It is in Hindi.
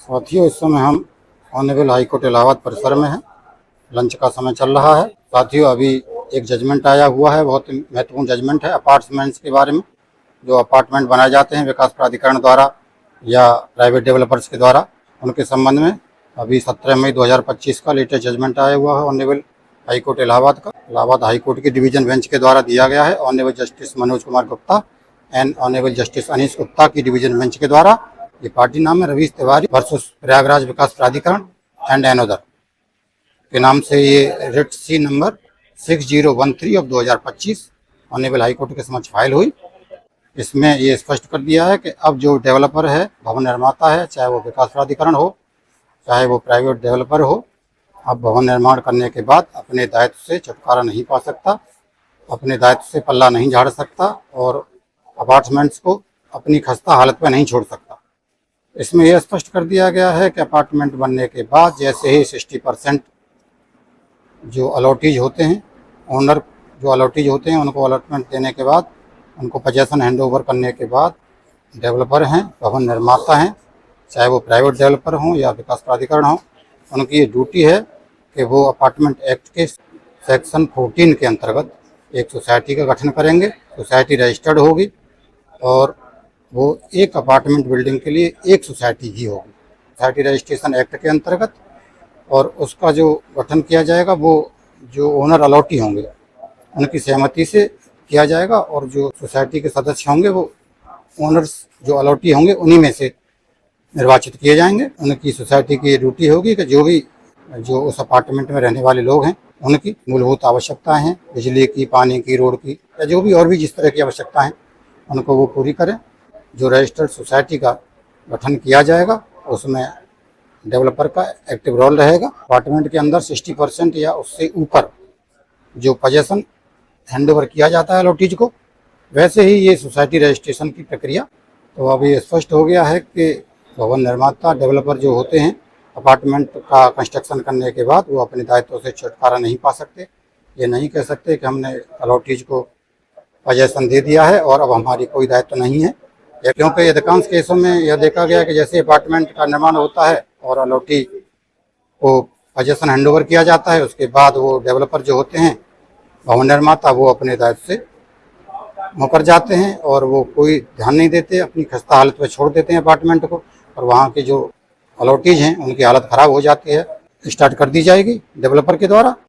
साथियों, इस समय हम ऑनरेबल हाई कोर्ट इलाहाबाद परिसर में हैं। लंच का समय चल रहा है। साथियों, अभी एक जजमेंट आया हुआ है, बहुत महत्वपूर्ण जजमेंट है अपार्टमेंट्स के बारे में। जो अपार्टमेंट बनाए जाते हैं विकास प्राधिकरण द्वारा या प्राइवेट डेवलपर्स के द्वारा, उनके संबंध में अभी 17 मई 2025 का लेटेस्ट जजमेंट आया हुआ है ऑनरेबल हाई कोर्ट इलाहाबाद का। इलाहाबाद हाई कोर्ट की डिवीजन बेंच के द्वारा दिया गया है। Honourable justice Manoj Kumar Gupta and honourable justice Anish Gupta की डिवीजन बेंच के द्वारा। ये पार्टी नाम है Ravish Tiwari versus Prayagraj Vikas Pradhikaran and another के नाम से ये writ C number 6013 of 2025 honourable high court के समक्ष फाइल हुई। इसमें ये स्पष्ट कर दिया है कि अब जो डेवलपर है, भवन निर्माता है, चाहे वो विकास प्राधिकरण हो चाहे वो प्राइवेट डेवलपर हो, अब भवन निर्माण करने के बाद अपने दायित्व से छुटकारा नहीं पा सकता, अपने दायित्व से पल्ला नहीं झाड़ सकता और अपार्टमेंट्स को अपनी खस्ता हालत में नहीं छोड़ सकता। इसमें यह स्पष्ट कर दिया गया है कि अपार्टमेंट बनने के बाद जैसे ही 60% जो अलॉटीज होते हैं, ओनर जो अलॉटीज होते हैं, उनको अलॉटमेंट देने के बाद, उनको पोजेसन हैंड ओवर करने के बाद, डेवलपर हैं, भवन निर्माता हैं, चाहे वो प्राइवेट डेवलपर हों या विकास प्राधिकरण हों, उनकी ये ड्यूटी है कि वो अपार्टमेंट एक्ट के सेक्शन 14 के अंतर्गत एक सोसाइटी का गठन करेंगे। सोसाइटी रजिस्टर्ड होगी और वो एक अपार्टमेंट बिल्डिंग के लिए एक सोसाइटी ही होगी सोसाइटी रजिस्ट्रेशन एक्ट के अंतर्गत। और उसका जो गठन किया जाएगा वो जो ओनर अलॉटी होंगे उनकी सहमति से किया जाएगा और जो सोसाइटी के सदस्य होंगे वो ओनर्स जो अलॉटी होंगे उन्हीं में से निर्वाचित किए जाएंगे। उनकी सोसाइटी की ये ड्यूटी होगी कि जो उस अपार्टमेंट में रहने वाले लोग हैं उनकी मूलभूत आवश्यकताएं हैं, बिजली की, पानी की, रोड की या जो भी और भी जिस तरह की आवश्यकताएं हैं उनको वो पूरी करें। जो रजिस्टर्ड सोसाइटी का गठन किया जाएगा उसमें डेवलपर का एक्टिव रोल रहेगा। अपार्टमेंट के अंदर 60% या उससे ऊपर जो पोजेसन हैंडओवर किया जाता है अलॉटीज को, वैसे ही ये सोसाइटी रजिस्ट्रेशन की प्रक्रिया। तो अब ये स्पष्ट हो गया है कि भवन निर्माता डेवलपर जो होते हैं अपार्टमेंट का कंस्ट्रक्शन करने के बाद वो अपने दायित्वों से छुटकारा नहीं पा सकते। ये नहीं कह सकते कि हमने अलॉटीज को पोजेसन दे दिया है और अब हमारी कोई दायित्व नहीं है, क्योंकि अधिकांश केसों में यह देखा गया कि जैसे अपार्टमेंट का निर्माण होता है और अलॉटी को पोजेसन हैंडओवर किया जाता है, उसके बाद वो डेवलपर जो होते हैं, भवन निर्माता, वो अपने दायित्व से मुकर जाते हैं और वो कोई ध्यान नहीं देते, अपनी खस्ता हालत में छोड़ देते हैं अपार्टमेंट को और वहाँ के जो अलॉटीज हैं उनकी हालत ख़राब हो जाती है। स्टार्ट कर दी जाएगी डेवलपर के द्वारा।